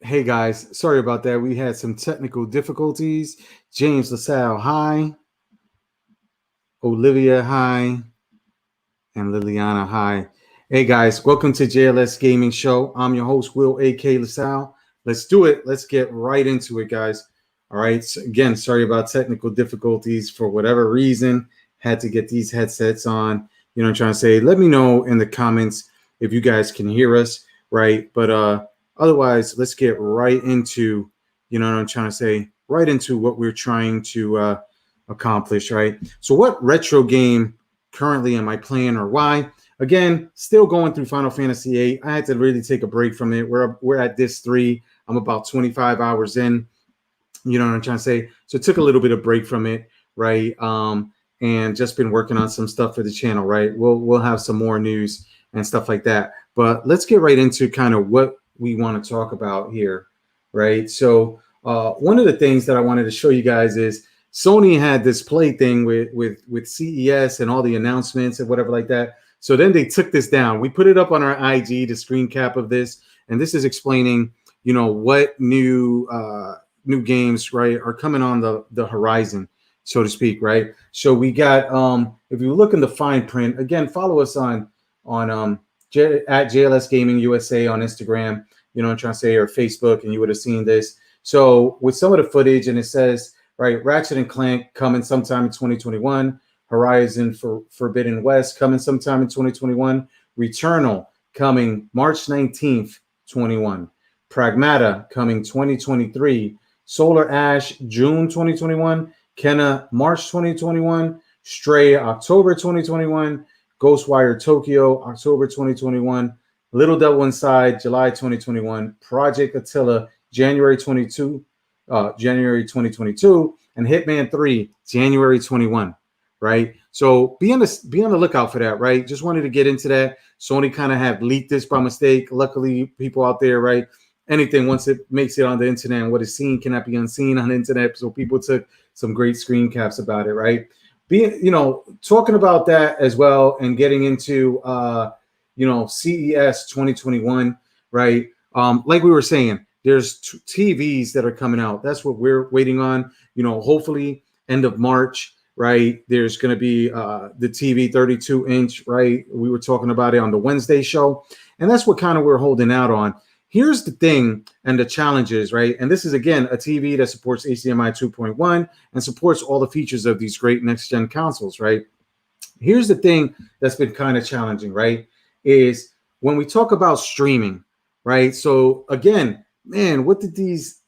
Hey guys, sorry about that. We had some technical difficulties. James Lassalle, hi. Olivia, hi. And Liliana, hi. Hey guys, welcome to JLS Gaming Show. I'm your host, Will AKay Lassalle. Let's do it. Let's get right into it, guys. All right. So again, sorry about technical difficulties for whatever reason. Had to get these headsets on. You know what I'm trying to say? Let me know in the comments if you guys can hear us, right? But otherwise, let's get right into, you know what I'm trying to say, right into what we're trying to accomplish, right? So what retro game currently am I playing or why? Again, still going through Final Fantasy VIII. I had to really take a break from it. We're at this 3. I'm about 25 hours in. You know what I'm trying to say? So took a little bit of break from it, right? And just been working on some stuff for the channel, right? We'll have some more news and stuff like that. But let's get right into kind of what we want to talk about here, right? So one of the things that I wanted to show you guys is Sony had this play thing with CES and all the announcements and whatever like that. So then they took this down. We put it up on our IG, the screen cap of this, and this is explaining, you know, what new games, right, are coming on the horizon, so to speak, right? So we got if you look in the fine print, again, follow us on at JLS Gaming USA on Instagram, you know what I'm trying to say, or Facebook, and you would have seen this. So with some of the footage, and it says, right, Ratchet and Clank coming sometime in 2021, Horizon for Forbidden West coming sometime in 2021, Returnal coming March 19th, 21, Pragmata coming 2023, Solar Ash June 2021, Kenna March 2021, Stray October 2021, Ghostwire Tokyo October 2021, Little Devil Inside July 2021, Project Attila January 2022, and Hitman 3 January 21. Right, so be on the lookout for that. Right, just wanted to get into that. Sony kind of have leaked this by mistake. Luckily, people out there, right, anything once it makes it on the internet, and what is seen cannot be unseen on the internet. So people took some great screen caps about it, right? Being, you know, talking about that as well, and getting into CES 2021, right? Like we were saying, there's TVs that are coming out. That's what we're waiting on. You know, hopefully end of March, right? There's going to be the TV 32-inch, right? We were talking about it on the Wednesday show, and that's what kind of we're holding out on. Here's the thing and the challenges, right? And this is, again, a TV that supports HDMI 2.1 and supports all the features of these great next-gen consoles, right? Here's the thing that's been kind of challenging, right? Is when we talk about streaming, right? So, again, man, what did these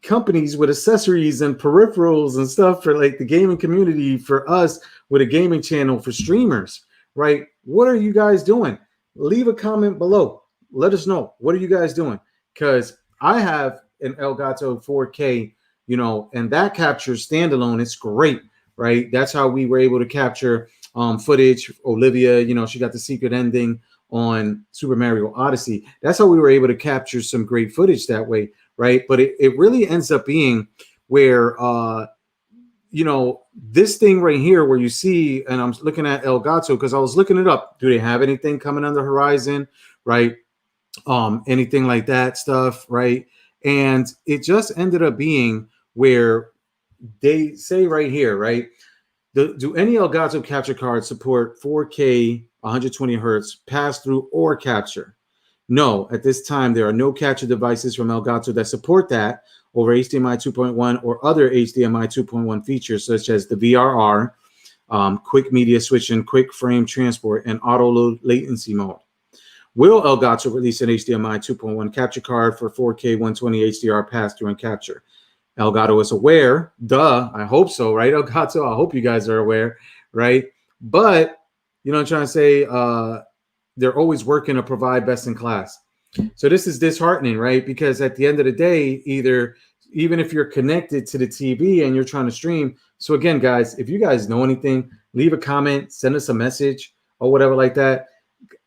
companies with accessories and peripherals and stuff for like the gaming community, for us with a gaming channel for streamers, right? What are you guys doing? Leave a comment below. Let us know. What are you guys doing? Because I have an Elgato 4K, you know, and that captures standalone. It's great, right? That's how we were able to capture footage. Olivia, you know, she got the secret ending on Super Mario Odyssey. That's how we were able to capture some great footage that way, right? But it really ends up being where, this thing right here where you see, and I'm looking at Elgato because I was looking it up. Do they have anything coming on the horizon, right? Anything like that stuff, right? And it just ended up being where they say right here, right? Do any Elgato capture cards support 4K 120 hertz pass through or capture? No, at this time there are no capture devices from Elgato that support that over HDMI 2.1 or other HDMI 2.1 features such as the VRR, quick media switching, quick frame transport, and auto low latency mode. Will Elgato release an HDMI 2.1 capture card for 4K 120 HDR pass-through and capture? Elgato is aware. Duh, I hope so, right? Elgato, I hope you guys are aware, right? But, you know what I'm trying to say? They're always working to provide best in class. So this is disheartening, right? Because at the end of the day, even if you're connected to the TV and you're trying to stream. So again, guys, if you guys know anything, leave a comment, send us a message or whatever like that.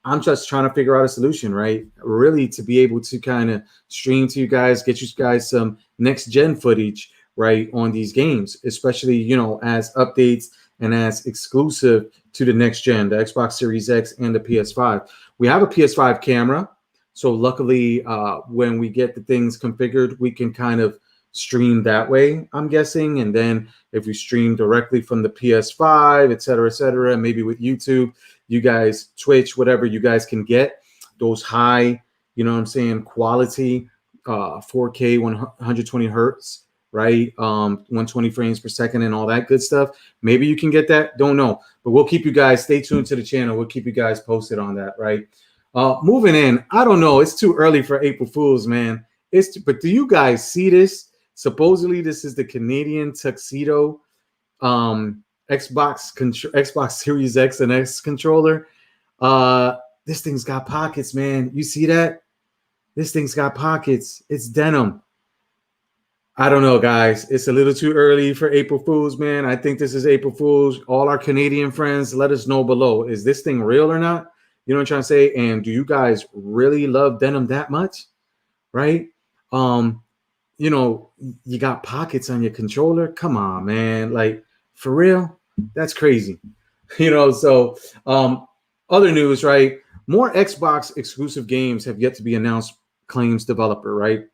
I'm just trying to figure out a solution, right? Really to be able to kind of stream to you guys, get you guys some next gen footage, right, on these games, especially, you know, as updates and as exclusive to the next gen, the Xbox Series X and the PS5. We have a PS5 camera. So luckily, when we get the things configured, we can kind of stream that way, I'm guessing. And then if we stream directly from the PS5, et cetera, maybe with YouTube, you guys, Twitch, whatever you guys can get, those high, you know what I'm saying, quality, 4K, 120 hertz, right? 120 frames per second and all that good stuff. Maybe you can get that. Don't know. But we'll keep you guys, stay tuned to the channel. We'll keep you guys posted on that, right? Moving in, I don't know. It's too early for April Fools, man. But do you guys see this? Supposedly, this is the Canadian tuxedo Xbox Series X and X controller. This thing's got pockets, man. You see that? This thing's got pockets. It's denim. I don't know, guys. It's a little too early for April Fools, man. I think this is April Fools. All our Canadian friends, let us know below. Is this thing real or not? You know what I'm trying to say? And do you guys really love denim that much? Right? You know, you got pockets on your controller. Come on, man. Like, for real? That's crazy. You know, so other news, right? More Xbox exclusive games have yet to be announced, claims developer, right?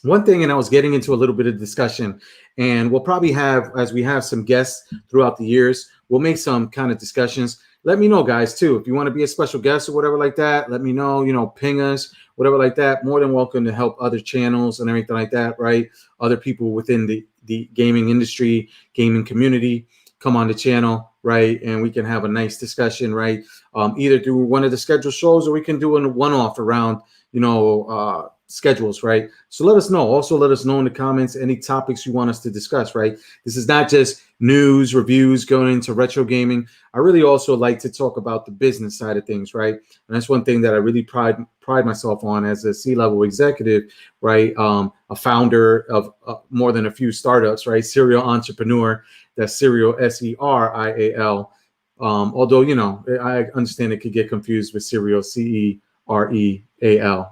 One thing, and I was getting into a little bit of discussion, and we'll probably have, as we have some guests throughout the years, we'll make some kind of discussions. Let me know, guys, too. If you want to be a special guest or whatever like that, let me know, you know, ping us, whatever like that. More than welcome to help other channels and everything like that, right? Other people within the gaming industry, gaming community, come on the channel, right? And we can have a nice discussion, right? Either do one of the scheduled shows, or we can do a one-off around, you know, schedules, right? So let us know. Also, let us know in the comments any topics you want us to discuss, right? This is not just news, reviews, going into retro gaming. I really also like to talk about the business side of things, right? And that's one thing that I really pride myself on as a C-level executive, right? A founder of more than a few startups, right? Serial entrepreneur. That's serial, SERIAL. Although, you know, I understand it could get confused with serial, CEREAL,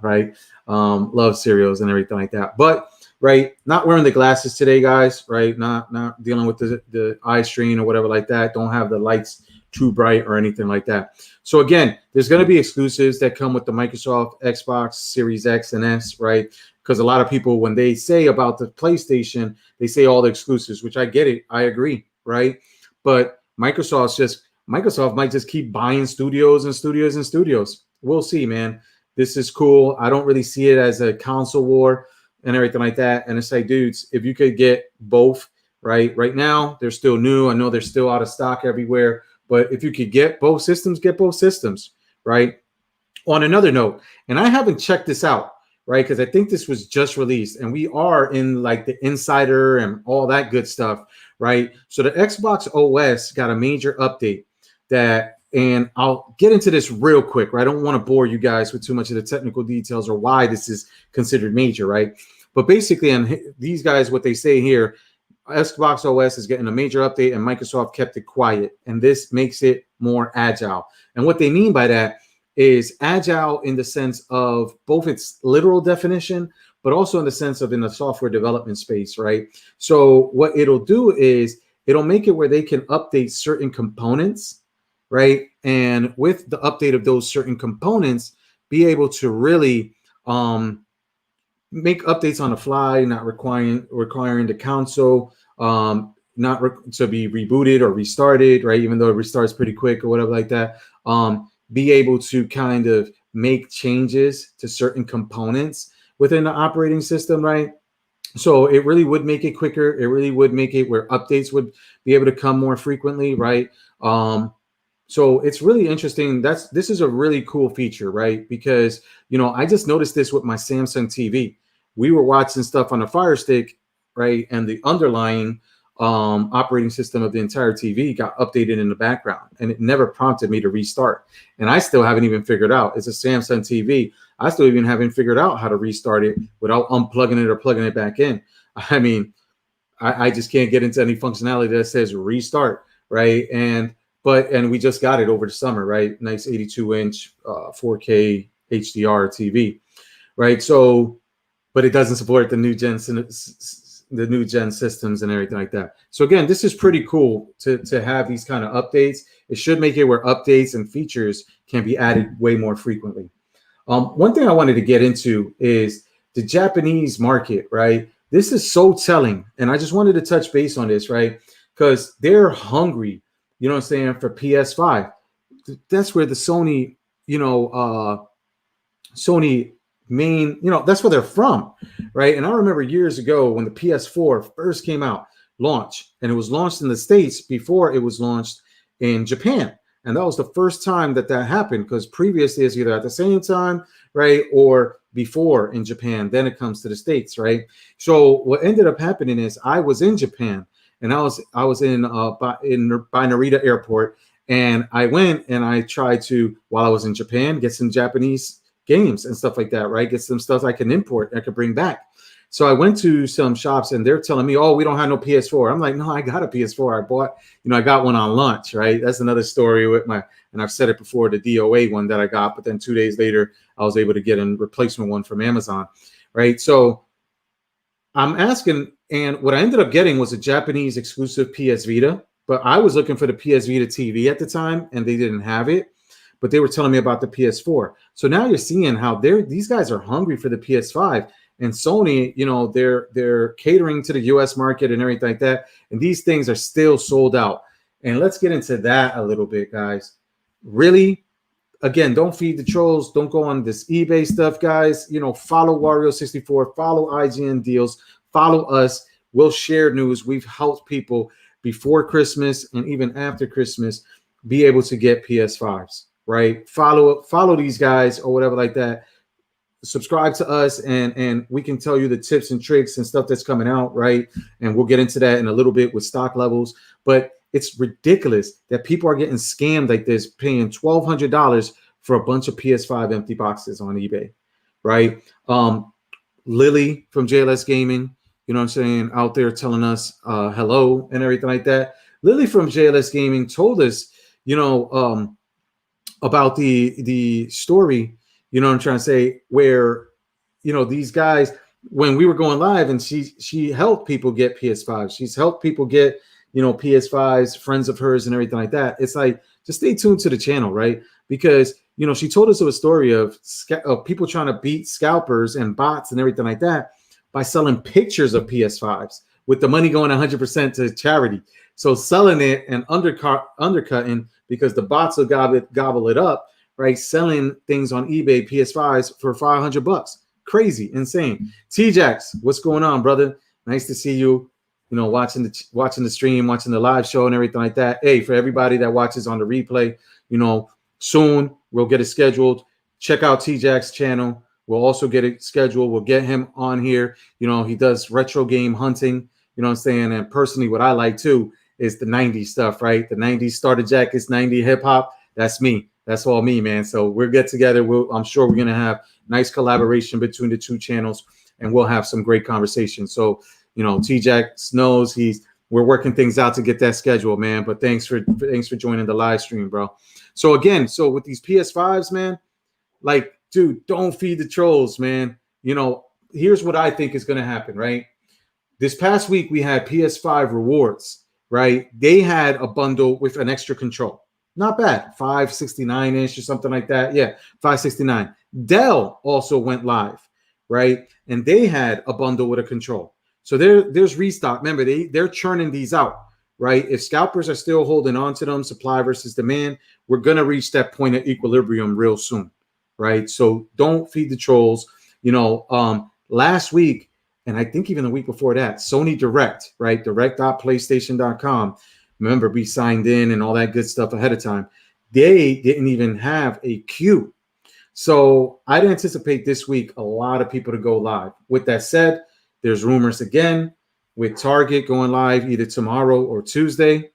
right? Love cereals and everything like that. But right, not wearing the glasses today, guys, right? Not dealing with the eye strain or whatever like that. Don't have the lights too bright or anything like that. So again, there's going to be exclusives that come with the Microsoft Xbox Series X and S, right? Because a lot of people, when they say about the PlayStation, they say all the exclusives, which I get it. I agree, right? But Microsoft might just keep buying studios and studios and studios. We'll see, man. This is cool. I don't really see it as a console war and everything like that. And it's like, dudes, if you could get both, right? Right now, they're still new. I know they're still out of stock everywhere. But if you could get both systems, right? On another note, and I haven't checked this out, right? Because I think this was just released. And we are in like the insider and all that good stuff, right? So the Xbox OS got a major update and I'll get into this real quick, right? I don't want to bore you guys with too much of the technical details or why this is considered major, right? But basically, on these guys, what they say here, Xbox OS is getting a major update and Microsoft kept it quiet. And this makes it more agile. And what they mean by that is agile in the sense of both its literal definition, but also in the sense of in the software development space, right? So what it'll do is it'll make it where they can update certain components, right? And with the update of those certain components, be able to really make updates on the fly, not requiring the console to be rebooted or restarted, right? Even though it restarts pretty quick or whatever like that. Be able to kind of make changes to certain components within the operating system, right? So it really would make it quicker. It really would make it where updates would be able to come more frequently, right? So it's really interesting. This is a really cool feature, right? Because, you know, I just noticed this with my Samsung TV. We were watching stuff on a Fire Stick, right? And the underlying operating system of the entire TV got updated in the background, and it never prompted me to restart. And I still haven't even figured out. It's a Samsung TV. I still even haven't figured out how to restart it without unplugging it or plugging it back in. I mean, I just can't get into any functionality that says restart, right? And we just got it over the summer, right? Nice 82-inch 4K HDR TV, right? So, but it doesn't support the new gen systems and everything like that. So again, this is pretty cool to have these kind of updates. It should make it where updates and features can be added way more frequently. One thing I wanted to get into is the Japanese market, right? This is so telling, and I just wanted to touch base on this, right? Because they're hungry, you know what I'm saying, for PS5. That's where the Sony, Sony main, that's where they're from, right? And I remember years ago when the PS4 first came out, launch, and it was launched in the States before it was launched in Japan. And that was the first time that happened, because previously it's either at the same time, right, or before in Japan. Then it comes to the States, right? So what ended up happening is I was in Japan, and I was in by Narita Airport, and I went and I tried to, while I was in Japan, get some Japanese games and stuff like that, right? Get some stuff I can import, I could bring back. So I went to some shops and they're telling me, oh, we don't have no PS4. I'm like, no, I got a PS4. I bought, I got one on launch, right? That's another story with and I've said it before, the DOA one that I got, but then 2 days later, I was able to get a replacement one from Amazon, right? So I'm asking, and what I ended up getting was a Japanese exclusive PS Vita, but I was looking for the PS Vita TV at the time and they didn't have it, but they were telling me about the PS4. So now you're seeing how these guys are hungry for the PS5. And Sony, they're catering to the US market and everything like that. And these things are still sold out. And let's get into that a little bit, guys. Really, again, don't feed the trolls. Don't go on this eBay stuff, guys. Follow Wario64, follow IGN Deals, follow us. We'll share news. We've helped people before Christmas and even after Christmas be able to get PS5s, right? Follow these guys or whatever like that. Subscribe to us and we can tell you the tips and tricks and stuff that's coming out, right? And we'll get into that in a little bit with stock levels. But it's ridiculous that people are getting scammed like this, paying $1,200 for a bunch of PS5 empty boxes on eBay, right? Lily from JLS Gaming, you know what I'm saying, out there telling us hello and everything like that. Lily from JLS Gaming told us, about the story, you know what I'm trying to say, where, these guys, when we were going live and she helped people get PS5s, she's helped people get, PS5s, friends of hers and everything like that. It's like, just stay tuned to the channel, right? Because, she told us a story of people trying to beat scalpers and bots and everything like that by selling pictures of PS5s with the money going 100% to charity. So selling it and undercutting because the bots will gobble it up, right? Selling things on eBay, PS5s for $500. Crazy, insane. T-Jax, what's going on, brother? Nice to see you. Watching the stream, watching the live show and everything like that. Hey, for everybody that watches on the replay, soon we'll get it scheduled. Check out T-Jax's channel. We'll also get it scheduled. We'll get him on here. He does retro game hunting. You know what I'm saying? And personally, what I like too is the 90s stuff, right? The 90s starter jackets, 90s hip hop. That's me. That's all me, man. So we'll get together. I'm sure we're going to have nice collaboration between the two channels and we'll have some great conversations. So, T-Jax knows we're working things out to get that schedule, man. But thanks for joining the live stream, bro. So again, with these PS5s, man, like, dude, don't feed the trolls, man. Here's what I think is going to happen, right? This past week, we had PS5 rewards, right? They had a bundle with an extra control. Not bad, $569-ish or something like that. Yeah, $569. Dell also went live, right? And they had a bundle with a control. So there's restock. Remember, they're churning these out, right? If scalpers are still holding on to them, supply versus demand, we're going to reach that point of equilibrium real soon, right? So don't feed the trolls. Last week, and I think even the week before that, Sony Direct, right? Direct.playstation.com. Remember, we signed in and all that good stuff ahead of time. They didn't even have a queue. So I'd anticipate this week a lot of people to go live. With that said, there's rumors again with Target going live either tomorrow or Tuesday,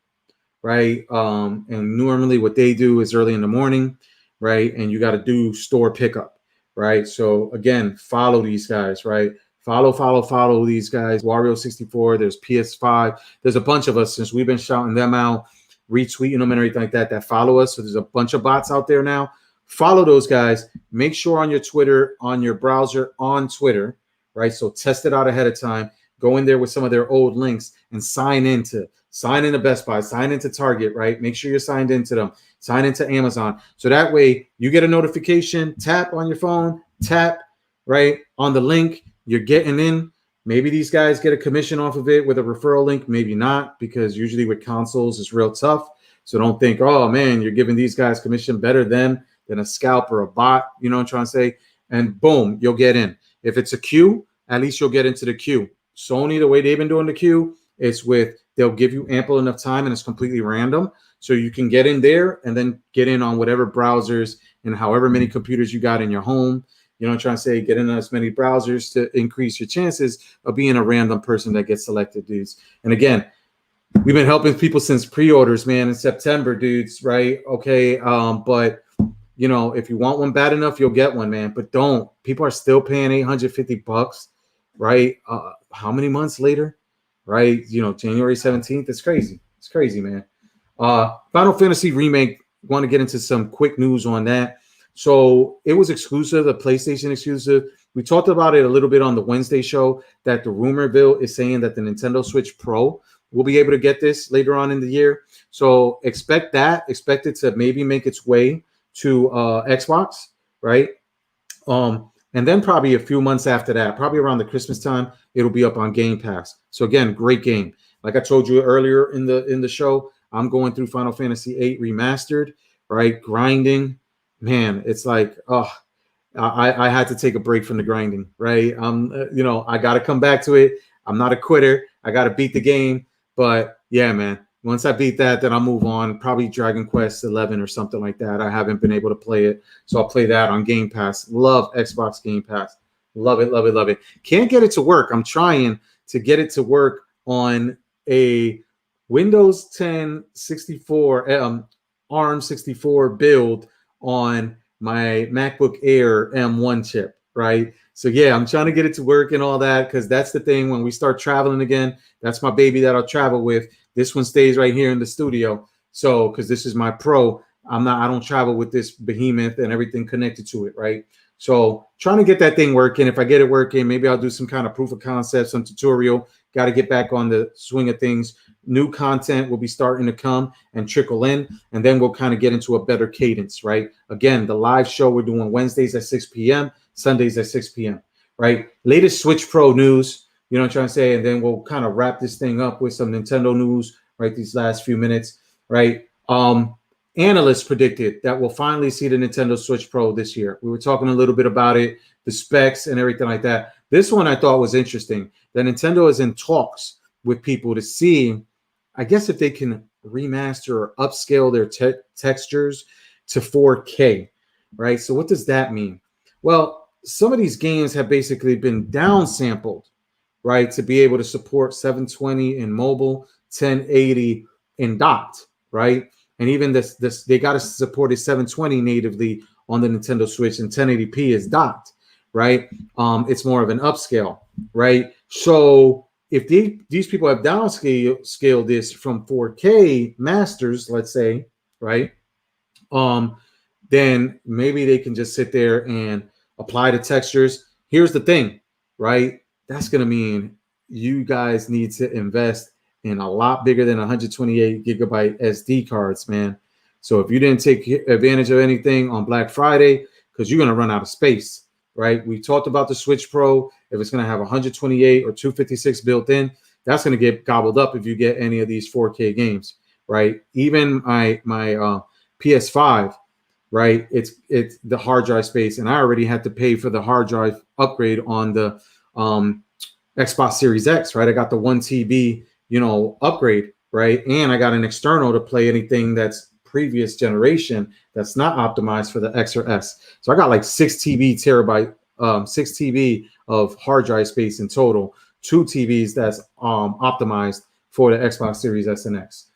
right? And normally what they do is early in the morning, right? And you got to do store pickup, right? So again, follow these guys, right? Follow these guys. Wario64, there's PS5. There's a bunch of us since we've been shouting them out, retweeting them and everything like that follow us. So there's a bunch of bots out there now. Follow those guys. Make sure on your Twitter, on your browser, on Twitter, right? So test it out ahead of time. go in there with some of their old links and sign into Best Buy, sign into Target, right? Make sure you're signed into them, sign into Amazon. So that way you get a notification, tap on your phone, tap right on the link, you're getting in. Maybe these guys get a commission off of it with a referral link, maybe not, because usually with consoles it's real tough. So don't think, oh man, you're giving these guys commission better than a scalp or a bot, you know what I'm trying to say? And boom, you'll get in. If it's a queue, at least you'll get into the queue. Sony, the way they've been doing the queue is they'll give you ample enough time and it's completely random. So you can get in there and then get in on whatever browsers and however many computers you got in your home. You know what I'm trying to say? Get in as many browsers to increase your chances of being a random person that gets selected, dudes. And again, we've been helping people since pre-orders, man, in September, dudes, right? Okay, but you know, if you want one bad enough, you'll get one, man. But don't. People are still paying $850, right? How many months later, right? You know, January 17th. It's crazy. It's crazy, man. Final Fantasy Remake. Want to get into some quick news on that. So it was exclusive, a PlayStation exclusive. We talked about it a little bit on the Wednesday show that the rumorville is saying that the Nintendo Switch Pro will be able to get this later on in the year. So expect that. Expect it to maybe make its way to Xbox, right? And then probably a few months after that, probably around the Christmas time, it'll be up on Game Pass. So again, great game. Like I told you earlier in the show, I'm going through Final Fantasy VIII Remastered, right? Grinding. Man, it's like, oh, I had to take a break from the grinding, right? You know, I got to come back to it. I'm not a quitter. I got to beat the game. But yeah, man, once I beat that, then I'll move on. Probably Dragon Quest 11 or something like that. I haven't been able to play it. So I'll play that on Game Pass. Love Xbox Game Pass. Love it, love it, love it. Can't get it to work. I'm trying to get it to work on a Windows 10 64, ARM 64 build on my MacBook Air M1 chip, right? So yeah, I'm trying to get it to work and all that, because that's the thing. When we start traveling again, that's my baby that I'll travel with. This one stays right here in the studio. So because this is my Pro, I don't travel with this behemoth and everything connected to it, right? So trying to get that thing working. If I get it working, maybe I'll do some kind of proof of concept, some tutorial. Got to get back on the swing of things. New content will be starting to come and trickle in, and then we'll kind of get into a better cadence, right? Again, the live show we're doing Wednesdays at 6 p.m., Sundays at 6 p.m., right? Latest Switch Pro news, you know what I'm trying to say? And then we'll kind of wrap this thing up with some Nintendo news, right? These last few minutes, right? Analysts predicted that we'll finally see the Nintendo Switch Pro this year. We were talking a little bit about it, the specs and everything like that. This one I thought was interesting, that Nintendo is in talks with people to see, I guess, if they can remaster or upscale their textures to 4K, right? So what does that mean? Well, some of these games have basically been downsampled, right, to be able to support 720 in mobile, 1080 in docked, right? And even this they got to support a 720 natively on the Nintendo Switch, and 1080p is docked, right? It's more of an upscale, right? So if these people have downscaled this from 4K masters, let's say, right? Then maybe they can just sit there and apply the textures. Here's the thing, right? That's going to mean you guys need to invest in a lot bigger than 128 gigabyte SD cards, man. So if you didn't take advantage of anything on Black Friday, because you're going to run out of space, right? We talked about the Switch Pro. If it's going to have 128 or 256 built in, that's going to get gobbled up if you get any of these 4K games, right? Even my PS5, right? It's the hard drive space, and I already had to pay for the hard drive upgrade on the Xbox Series X, right? I got the 1 TB, upgrade, right? And I got an external to play anything that's previous generation that's not optimized for the X or S. So I got like 6 TB of hard drive space in total, 2 TBs that's optimized for the Xbox Series S and X.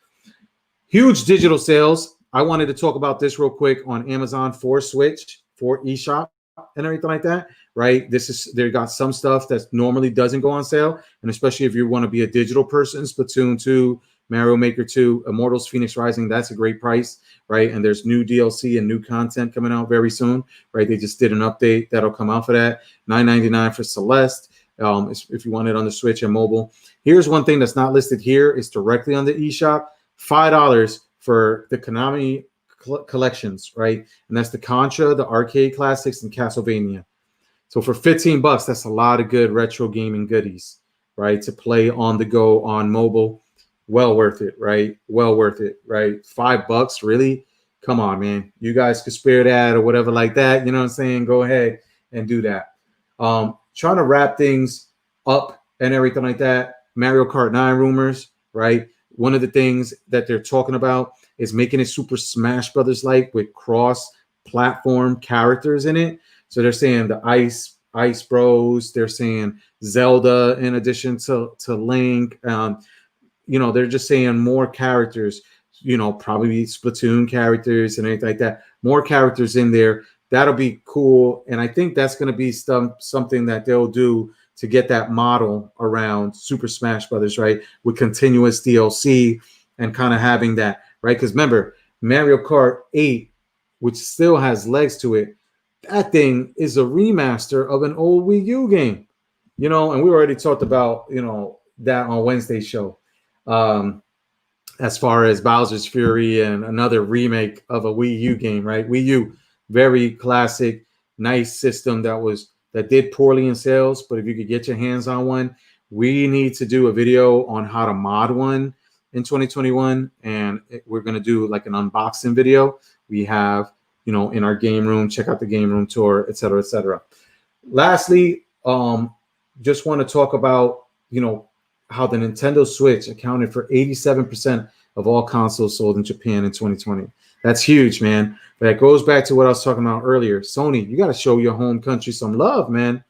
Huge digital sales. I wanted to talk about this real quick on Amazon for Switch, for eShop and everything like that, right? They got some stuff that normally doesn't go on sale, and especially if you want to be a digital person, Splatoon 2, Mario Maker 2, Immortals Phoenix Rising, that's a great price, right? And there's new DLC and new content coming out very soon, right? They just did an update that'll come out for that. $9.99 for Celeste, if you want it on the Switch and mobile. Here's one thing that's not listed here. It's directly on the eShop. $5 for the Konami collections, right? And that's the Contra, the arcade classics, and Castlevania. So for 15 bucks, that's a lot of good retro gaming goodies, right? To play on the go on mobile. Well worth it, right? Well worth it, right? $5, really? Come on, man. You guys could spare that or whatever like that. You know what I'm saying? Go ahead and do that. Trying to wrap things up and everything like that. Mario Kart 9 rumors, right? One of the things that they're talking about is making it Super Smash Brothers like with cross-platform characters in it. So they're saying the Ice Bros. They're saying Zelda in addition to Link. You know, they're just saying more characters. You know, probably Splatoon characters and anything like that. More characters in there. That'll be cool. And I think that's going to be something that they'll do to get that model around Super Smash Brothers, right? With continuous DLC and kind of having that, right? Because remember, Mario Kart 8, which still has legs to it, that thing is a remaster of an old Wii U game, you know, and we already talked about, you know, that on Wednesday's show. As far as Bowser's Fury and another remake of a Wii U game, right? Wii U, very classic, nice system that did poorly in sales, but if you could get your hands on one, we need to do a video on how to mod one in 2021, and we're going to do like an unboxing video. We have, you know, in our game room, check out the game room tour, et cetera, et cetera. Lastly, just want to talk about, you know, how the Nintendo Switch accounted for 87% of all consoles sold in Japan in 2020. That's huge, man. But it goes back to what I was talking about earlier. Sony, you got to show your home country some love, man.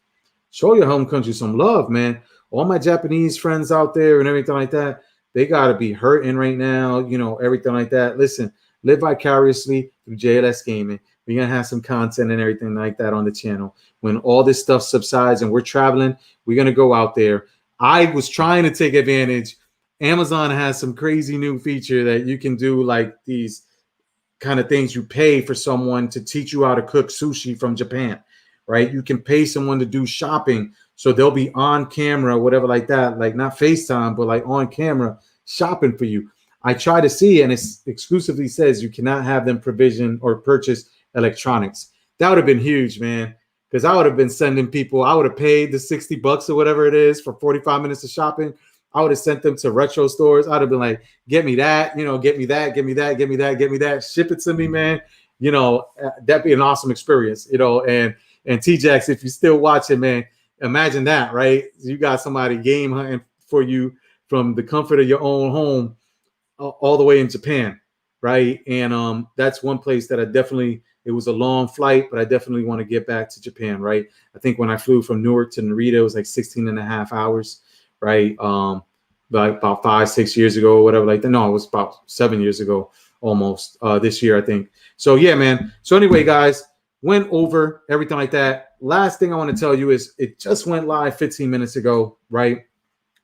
Show your home country some love, man. All my Japanese friends out there and everything like that, they got to be hurting right now, you know, everything like that. Listen, live vicariously through JLS Gaming. We're going to have some content and everything like that on the channel. When all this stuff subsides and we're traveling, we're going to go out there. I was trying to take advantage. Amazon has some crazy new feature that you can do, like these kind of things. You pay for someone to teach you how to cook sushi from Japan, right? You can pay someone to do shopping. So they'll be on camera, whatever like that, like not FaceTime, but like on camera shopping for you. I try to see, and it exclusively says you cannot have them provision or purchase electronics. That would have been huge, man. Because I would have been sending people, I would have paid the $60 or whatever it is for 45 minutes of shopping. I would have sent them to retro stores. I'd have been like, get me that, you know, get me that, get me that, get me that, get me that. Ship it to me, man. You know, that'd be an awesome experience, you know. And T-Jax, if you're still watching, man, imagine that, right? You got somebody game hunting for you from the comfort of your own home all the way in Japan, right? And that's one place that I definitely, it was a long flight, but I definitely want to get back to Japan, right? I think when I flew from Newark to Narita, it was like 16 and a half hours, right? Like about 5-6 years ago or whatever like that. No, it was about 7 years ago almost, this year, I think. So yeah, man. So anyway, guys, went over everything like that. Last thing I want to tell you is it just went live 15 minutes ago, right?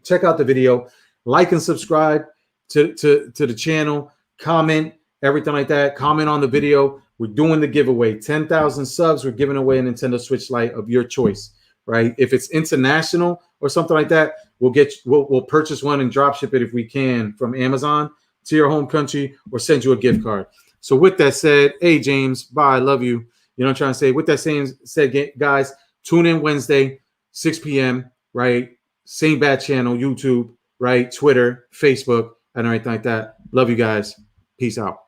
Check out the video, like and subscribe to the channel, comment, everything like that. Comment on the video. We're doing the giveaway. 10,000 subs. We're giving away a Nintendo Switch Lite of your choice, right? If it's international or something like that, we'll purchase one and drop ship it if we can from Amazon to your home country or send you a gift card. So with that said, hey, James, bye. Love you. You know what I'm trying to say? With that said, guys, tune in Wednesday, 6 p.m., right? Same Bat channel, YouTube, right? Twitter, Facebook, and everything like that. Love you guys. Peace out.